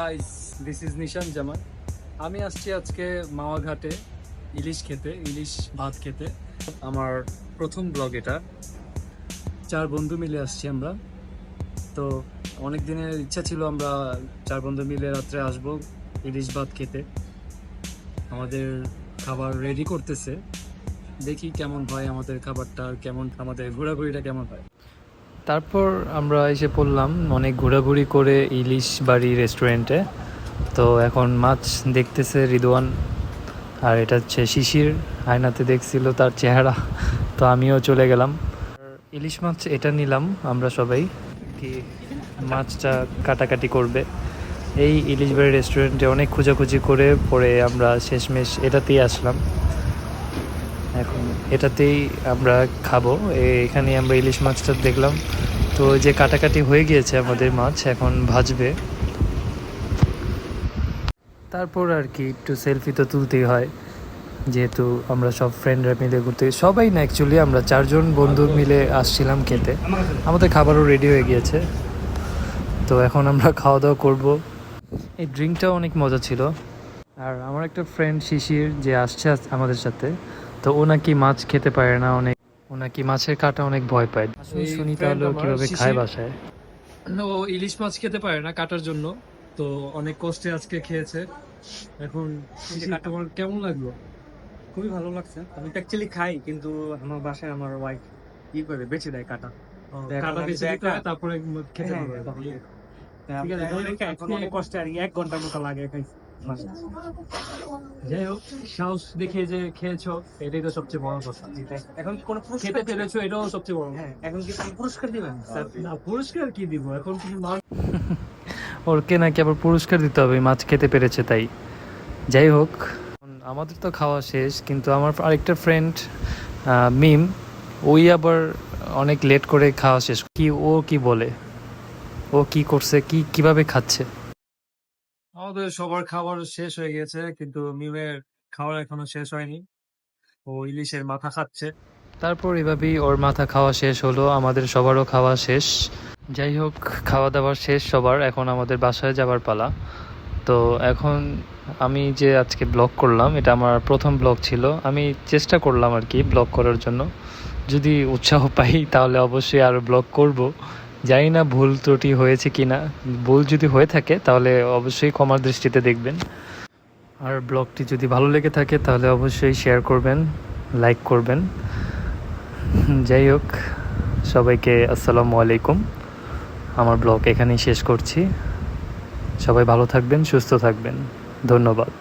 Guys, this is নিশান জামান। আমি আসছি আজকে মাওয়া ঘাটে ইলিশ ভাত খেতে। আমার প্রথম ব্লগ এটা। 4 বন্ধু মিলে আসছি আমরা। তো অনেক দিনের ইচ্ছা ছিল আমরা 4 বন্ধু মিলে রাত্রে আসবো ইলিশ ভাত খেতে। আমাদের খাবার রেডি করতেছে, দেখি কেমন হয় আমাদের খাবারটা, কেমন আমাদের ঘোরাঘুরিটা কেমন হয়। তারপর আমরা এসে পড়লাম অনেক ঘোরাঘুরি করে ইলিশ বাড়ি রেস্টুরেন্টে। তো এখন মাছ দেখতেছে রিদওয়ান, আর এটা হচ্ছে শিশির, আয়নাতে দেখছিল তার চেহারা। তো আমিও চলে গেলাম, ইলিশ মাছ এটা নিলাম আমরা সবাই, কি মাছটা কাটাকাটি করবে। এই ইলিশ বাড়ি রেস্টুরেন্টে অনেক খোঁজাখুঁজি করে পরে আমরা শেষমেশ এটাতেই আসলাম। এখন এটাতেই আমরা খাবো। এখানে আমরা ইলিশ মাছটা দেখলাম। তো যে কাটাকাটি হয়ে গিয়েছে আমাদের মাছ, এখন ভাজবে। তারপর আর কি একটু সেলফি তো তুলতেই হয়, যেহেতু আমরা সব ফ্রেন্ডরা মিলে ঘুরতে, সবাই না অ্যাকচুয়ালি আমরা 4 জন বন্ধু মিলে আসছিলাম খেতে। আমাদের খাবারও রেডি হয়ে গিয়েছে, তো এখন আমরা খাওয়া দাওয়া করবো। এই ড্রিঙ্কটাও অনেক মজা ছিল। আর আমার একটা ফ্রেন্ড শিশির যে আসছে আমাদের সাথে, তো ও নাকি মাছ খেতে পারে না, ও নাকি মাছের কাঁটা অনেক ভয় পায়। শুনি তাহলে কিভাবে খায় বাসায়। ও ইলিশ মাছ খেতে পারে না কাটার জন্য, তো অনেক কষ্টে আজকে খেয়েছে। এখন তোমার কেমন লাগলো? খুবই ভালো লাগছে। আমি তো অ্যাকচুয়ালি খাই, কিন্তু আমার বাসায় আমার ওয়াইফ কি করে বেঁচে দেয় কাটা। কাটা বেছে দিতে হয়, তারপরে খেতে হ্যাঁ, হবে তখন। ঠিক আছে, ধরে রেখে এখন অনেক কষ্টে আর কি 1 ঘন্টার মতো লাগে খাইছি। যাই হোক, সাহস দেখে যে খেয়েছো, এটাই তো সবচেয়ে বড় কথা। এখন কি কোনো খেতে পুরস্কার পেরেছো, এটাও সবচেয়ে বড়। হ্যাঁ, এখন কি কোনো পুরস্কার দিবেন স্যার? না, পুরস্কার কি দিব এখন? তুমি ওরকে নাকি আবার পুরস্কার দিতে হবে মাছ খেতে পেরেছে তাই। যাই হোক, আমাদের তো খাওয়া শেষ, কিন্তু আমার আরেকটা ফ্রেন্ড মিম, ওই আবার অনেক লেট করে খাওয়া শেষ। ও কি বলে, ও কি করছে, কিভাবে খাচ্ছে? আমাদের সবার খাবার শেষ হয়ে গেছে, কিন্তু মিমের খাবার এখনো শেষ হয়নি। ও ইলিশের মাথা খাচ্ছে। তারপর এভাবেই ওর মাথা খাওয়া শেষ হলো, আমাদের সবারও খাওয়া শেষ। যাই হোক, খাওয়া দাওয়া শেষ সবার, এখন আমাদের বাসায় যাবার পালা। তো এখন আমি যে আজকে ব্লগ করলাম, এটা আমার প্রথম ব্লগ ছিল। আমি চেষ্টা করলাম আর কি ব্লগ করার জন্য, যদি উৎসাহ পাই তাহলে অবশ্যই আরও ব্লগ করব। জানি না ভুল ত্রুটি হয়েছে কি না, ভুল যদি হয়ে থাকে তাহলে অবশ্যই ক্ষমার দৃষ্টিতে দেখবেন। আর ব্লগটি যদি ভালো লেগে থাকে তাহলে অবশ্যই শেয়ার করবেন, লাইক করবেন। যাই হোক, সবাইকে আসসালামু আলাইকুম। আমার ব্লগ এখানেই শেষ করছি। সবাই ভালো থাকবেন, সুস্থ থাকবেন। ধন্যবাদ।